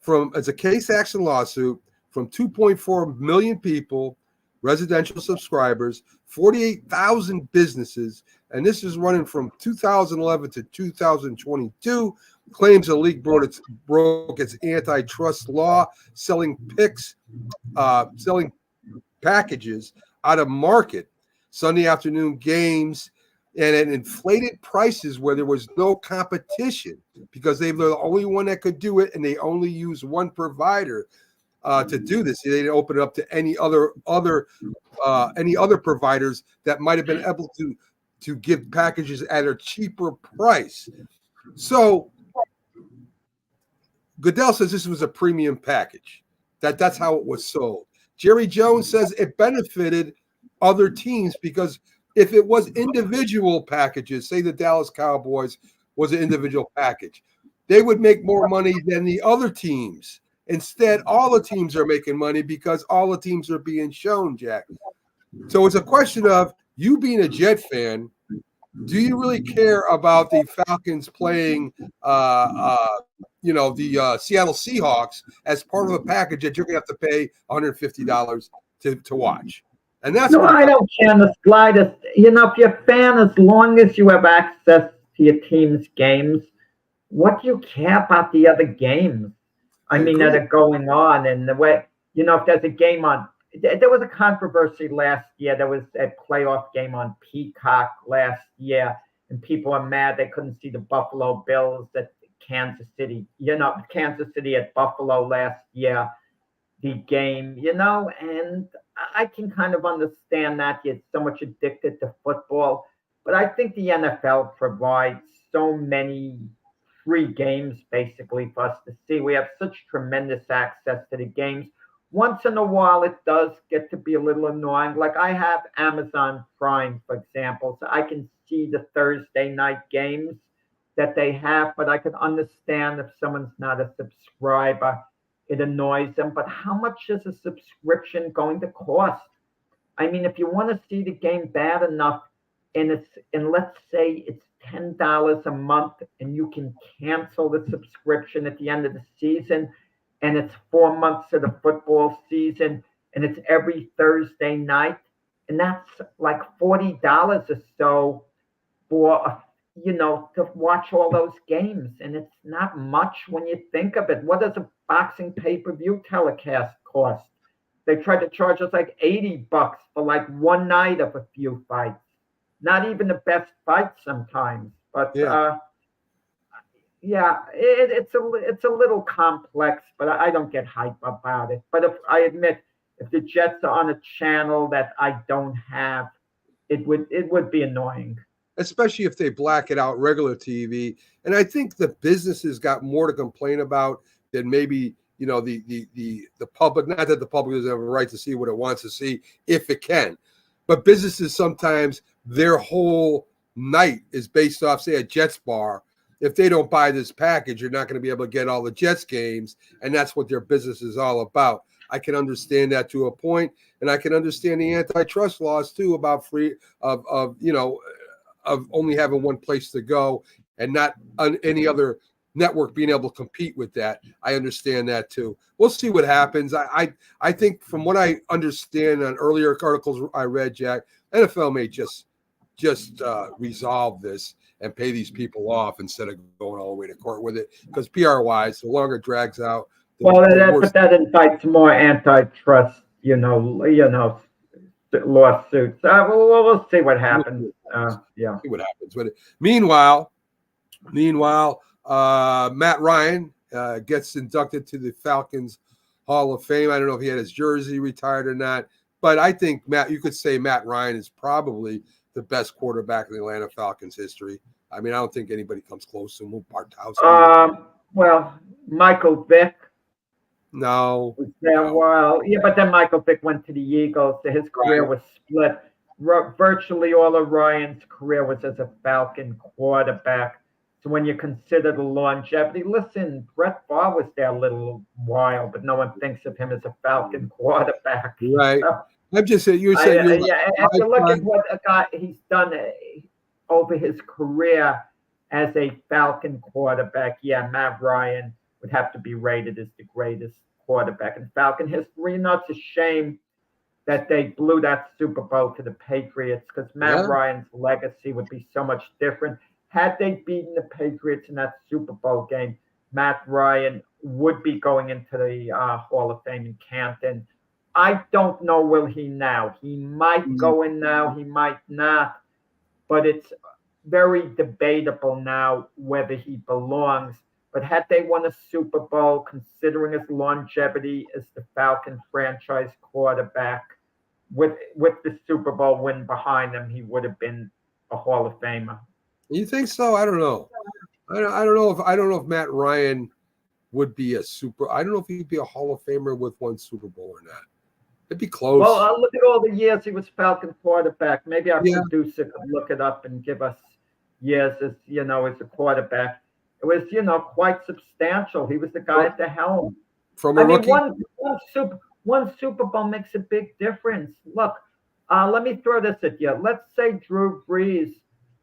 from as a case action lawsuit from 2.4 million people, residential subscribers, 48,000 businesses, and this is running from 2011 to 2022. Claims the league broke its antitrust law, selling packages out of market, Sunday afternoon games, and at inflated prices where there was no competition because they were the only one that could do it, and they only used one provider to do this. They didn't open it up to any other providers that might have been able to give packages at a cheaper price. So Goodell says this was a premium package. That's how it was sold. Jerry Jones says it benefited other teams because if it was individual packages, say the Dallas Cowboys was an individual package, they would make more money than the other teams. Instead, all the teams are making money because all the teams are being shown, Jack. So it's a question of you being a Jet fan. Do you really care about the Falcons playing, the Seattle Seahawks as part of a package that you're going to have to pay $150 to watch? And that's I don't care in the slightest. If you're a fan, as long as you have access to your team's games, what do you care about the other games? That are going on, and the way, if there's a game on, there was a controversy last year. There was a playoff game on Peacock last year, and people are mad they couldn't see the Buffalo Bills at Kansas City. Kansas City at Buffalo last year, the game. And I can kind of understand that you're so much addicted to football, but I think the NFL provides so many free games basically for us to see. We have such tremendous access to the games. Once in a while, it does get to be a little annoying. Like I have Amazon Prime, for example, so I can see the Thursday night games that they have, but I can understand if someone's not a subscriber, it annoys them. But how much is a subscription going to cost? If you want to see the game bad enough, and let's say it's $10 a month, and you can cancel the subscription at the end of the season, and it's 4 months of the football season, and it's every Thursday night, and that's like $40 or so for to watch all those games, and it's not much when you think of it. What does a boxing pay-per-view telecast cost? They tried to charge us like $80 for like one night of a few fights. Not even the best fights sometimes, but it's a little complex. But I don't get hype about it. But if the Jets are on a channel that I don't have, it would be annoying. Especially if they black it out regular TV. And I think the businesses got more to complain about than maybe the public. Not that the public doesn't have a right to see what it wants to see if it can, but businesses sometimes. Their whole night is based off, say, a Jets bar. If they don't buy this package, you're not going to be able to get all the Jets games, and that's what their business is all about. I can understand that to a point, and I can understand the antitrust laws too about of only having one place to go and not on any other network being able to compete with that. I understand that too. We'll see what happens. I think from what I understand on earlier articles I read, Jack, NFL may just resolve this and pay these people off instead of going all the way to court with it, because PR-wise, the longer it drags out, that invites more antitrust, lawsuits. We'll see what happens. See what happens with it. Meanwhile, Matt Ryan gets inducted to the Falcons Hall of Fame. I don't know if he had his jersey retired or not, but I think you could say Matt Ryan is probably the best quarterback in the Atlanta Falcons history. I don't think anybody comes close to him. Bartowski. Michael Vick. No. Was there a while. Yeah, but then Michael Vick went to the Eagles, so his career Right. was split. Virtually all of Ryan's career was as a Falcon quarterback. So when you consider the longevity, listen, Brett Favre was there a little while, but no one thinks of him as a Falcon quarterback. Right. So, I'm just saying, you're saying you're yeah, and you look at what a guy he's done over his career as a Falcon quarterback. Yeah, Matt Ryan would have to be rated as the greatest quarterback in Falcon history. You know, it's a shame that they blew that Super Bowl to the Patriots because Matt Ryan's legacy would be so much different. Had they beaten the Patriots in that Super Bowl game, Matt Ryan would be going into the Hall of Fame in Canton. I don't know, will he now? He might go in now, he might not, but it's very debatable now whether he belongs. But had they won a Super Bowl, considering his longevity as the Falcon franchise quarterback, with the Super Bowl win behind him, he would have been a Hall of Famer. You think so? I don't know. I don't know if Matt Ryan would be I don't know if he'd be a Hall of Famer with one Super Bowl or not. It'd be close. Well, look at all the years he was Falcon quarterback. Maybe our producer could look it up and give us years as a quarterback. It was, quite substantial. He was the guy at the helm. From a rookie? One Super Bowl makes a big difference. Look, let me throw this at you. Let's say Drew Brees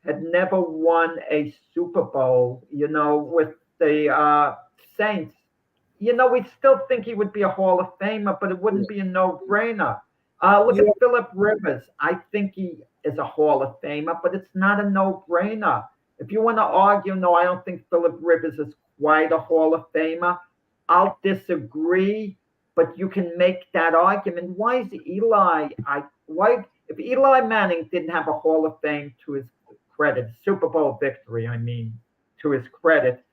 had never won a Super Bowl, with the Saints. We'd still think he would be a Hall of Famer, but it wouldn't be a no-brainer. Look at Phillip Rivers. I think he is a Hall of Famer, but it's not a no-brainer. If you want to argue, no, I don't think Phillip Rivers is quite a Hall of Famer, I'll disagree, but you can make that argument. Why is Eli? If Eli Manning didn't have a Hall of Fame to his credit, Super Bowl victory, to his credit,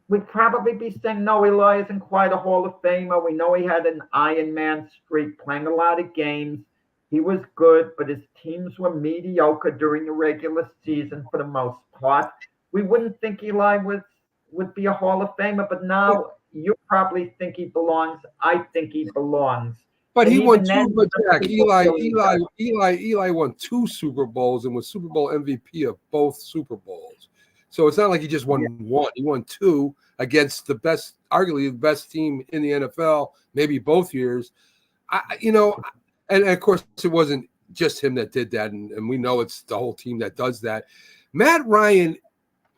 we'd probably be saying, no, Eli isn't quite a Hall of Famer. We know he had an Iron Man streak, playing a lot of games. He was good, but his teams were mediocre during the regular season for the most part. We wouldn't think Eli would be a Hall of Famer, but now you probably think he belongs. I think he belongs. But he won then, two. But Jack, Eli won two Super Bowls and was Super Bowl MVP of both Super Bowls. So it's not like he just won one. He won two against arguably the best team in the NFL, maybe both years. And of course it wasn't just him that did that, and we know it's the whole team that does that. Matt Ryan,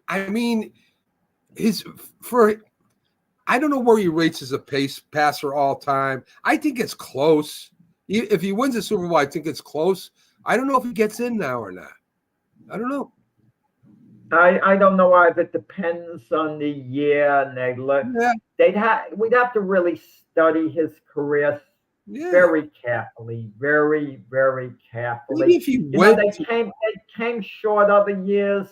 I don't know where he rates as a passer all time. I think it's close. If he wins a Super Bowl, I think it's close. I don't know if he gets in now or not. I don't know. I don't know either. It depends on the year, and they look. Yeah. We'd have to really study his career very carefully, very, very carefully. Maybe if he went, they came short other years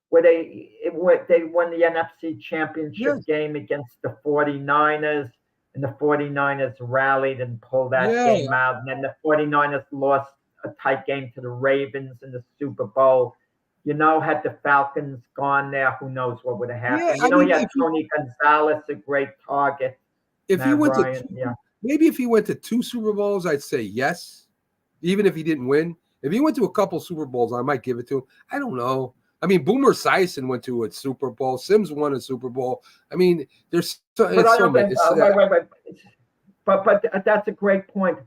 where they won the NFC Championship game against the 49ers, and the 49ers rallied and pulled that game out, and then the 49ers lost a tight game to the Ravens in the Super Bowl. Had the Falcons gone there, who knows what would have happened. He had Tony Gonzalez, a great target. If he went maybe if he went to two Super Bowls, I'd say yes, even if he didn't win. If he went to a couple Super Bowls, I might give it to him. I don't know. Boomer Esiason went to a Super Bowl. Sims won a Super Bowl. There's so many. But that's a great point.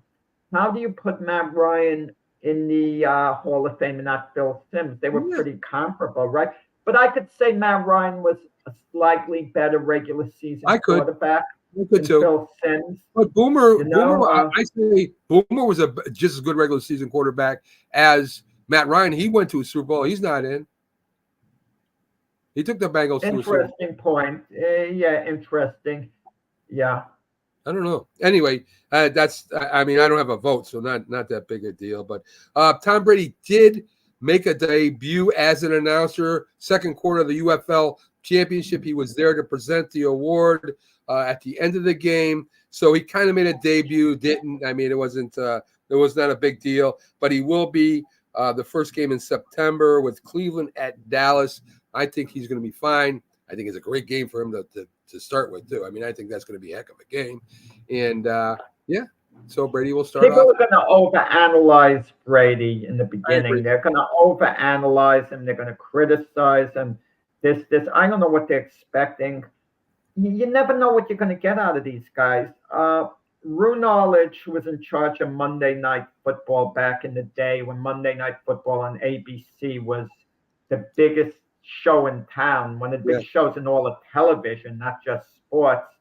How do you put Matt Ryan in the Hall of Fame and not Phil Sims? They were pretty comparable, right? But I could say Matt Ryan was a slightly better regular season quarterback. I could too. Phil Sims. But Boomer, I say Boomer was just as good regular season quarterback as Matt Ryan. He went to a Super Bowl. He's not in. He took the Bengals to a Super Bowl. Interesting point. Interesting. Yeah. I don't know. Anyway, I don't have a vote, so not that big a deal. But Tom Brady did make a debut as an announcer. Second quarter of the UFL Championship, he was there to present the award at the end of the game. So he kind of made a debut. It was not a big deal. But he will be the first game in September with Cleveland at Dallas. I think he's going to be fine. I think it's a great game for him to to start with, too. I mean, I think that's going to be a heck of a game. And, so Brady will start People off. are going to overanalyze Brady in the agree. beginning. They're going to overanalyze him. They're going to criticize him. This. I don't know what they're expecting. You never know what you're going to get out of these guys. Rue Knowledge, who was in charge of Monday Night Football back in the day when Monday Night Football on ABC was the biggest show in town, one of the big shows in all of television, not just sports.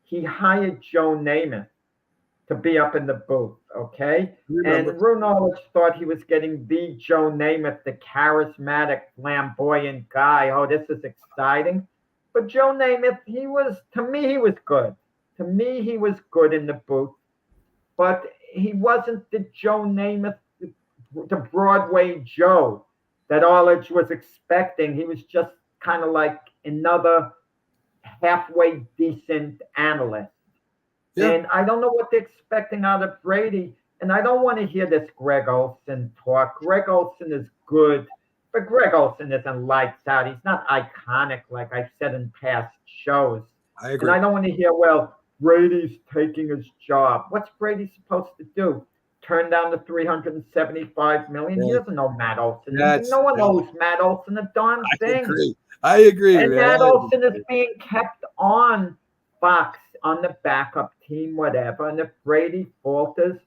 He hired Joe Namath to be up in the booth, okay? And Rue Knowledge thought he was getting the Joe Namath, the charismatic, flamboyant guy. Oh, this is exciting. But Joe Namath, to me, he was good. To me, he was good in the booth. But he wasn't the Joe Namath, the Broadway Joe that Knowledge was expecting. He was just kind of like another halfway decent analyst. Yeah. And I don't know what they're expecting out of Brady. And I don't want to hear this Greg Olsen talk. Greg Olsen is good, but Greg Olsen isn't lights out. He's not iconic like I've said in past shows. I agree. And I don't want to hear, well, Brady's taking his job. What's Brady supposed to do? Turn down the $375 million? He doesn't know Matt Olson. No one knows Matt Olson a darn thing. I agree. And Matt Olson is being kept on Fox on the backup team, whatever. And if Brady falters,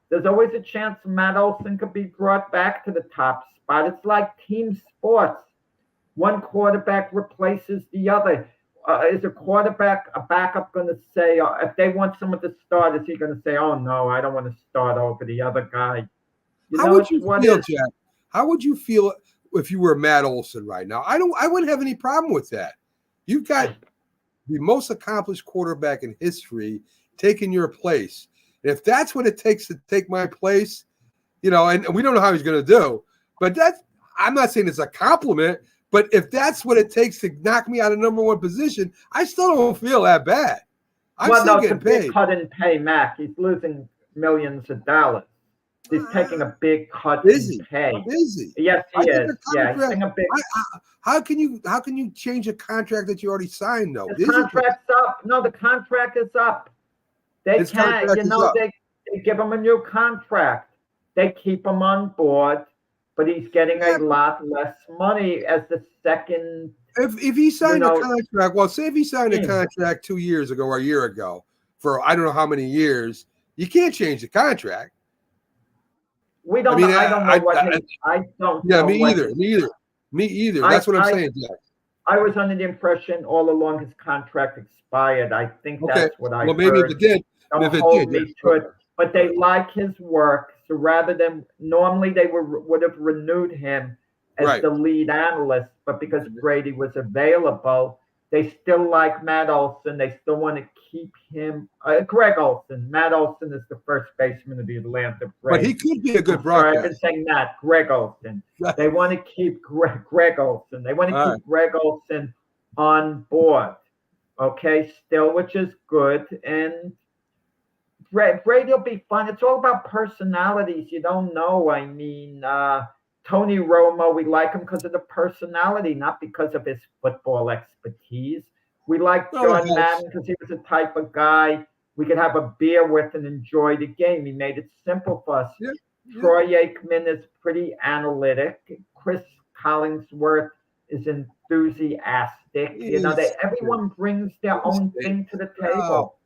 there's always a chance Matt Olson could be brought back to the top spot. It's like team sports. One quarterback replaces the other. Is a backup going to say, if they want someone to start, is he going to say, oh, no, I don't want to start over the other guy? How would you feel, Jack? How would you feel if you were Matt Olson right now? I wouldn't have any problem with that. You've got the most accomplished quarterback in history taking your place. And if that's what it takes to take my place, and we don't know how he's going to do, but I'm not saying it's a compliment, but if that's what it takes to knock me out of number one position, I still don't feel that bad. I'm still getting paid. Big cut in pay, Mac. He's losing millions of dollars. He's taking a big cut in pay. Is he? Yes, he is. Yeah, he's taking a big. How can you change a contract that you already signed though? The contract's up. No, the contract is up. They can't. They give him a new contract. They keep him on board. But he's getting a lot less money as the second. If he signed a contract, well, say if he signed a contract 2 years ago or a year ago for I don't know how many years, you can't change the contract. We don't. I don't know I don't. Yeah, me either. That's what I'm saying, Jack. I was under the impression all along his contract expired. I think that's what I heard. Well, maybe if it did. Don't hold me to it. But they like his work. So rather than normally they would have renewed him as the lead analyst, but because Brady was available, they still like Matt Olson. They still want to keep him. Greg Olson. Matt Olson is the first baseman of the Atlanta Braves. But he could be a good broadcaster. I've been saying that. Greg Olson. They want to keep Greg Olson. They want to keep Greg Olson on board. Okay, still, which is good. And Brady will be fun. It's all about personalities. You don't know. I mean, Tony Romo, we like him because of the personality, not because of his football expertise. We like John Madden because he was the type of guy we could have a beer with and enjoy the game. He made it simple for us. Yeah. Troy Aikman is pretty analytic. Chris Collinsworth is enthusiastic. Everyone brings their own thing to the table.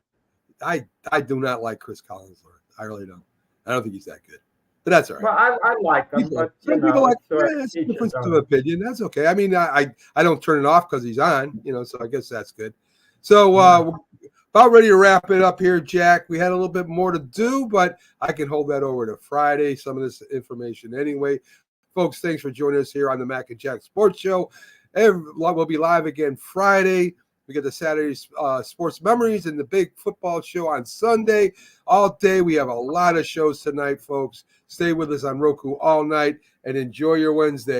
I do not like Chris Collinsworth. I really don't. I don't think he's that good. But that's all right. Well, I like him. But, some people like it's a difference of opinion. That's okay. I mean, I don't turn it off because he's on, so I guess that's good. So about ready to wrap it up here, Jack. We had a little bit more to do, but I can hold that over to Friday, some of this information anyway. Folks, thanks for joining us here on the Mac and Jack Sports Show. We'll be live again Friday. We get the Saturday sports memories and the big football show on Sunday. All day, we have a lot of shows tonight, folks. Stay with us on Roku all night and enjoy your Wednesday.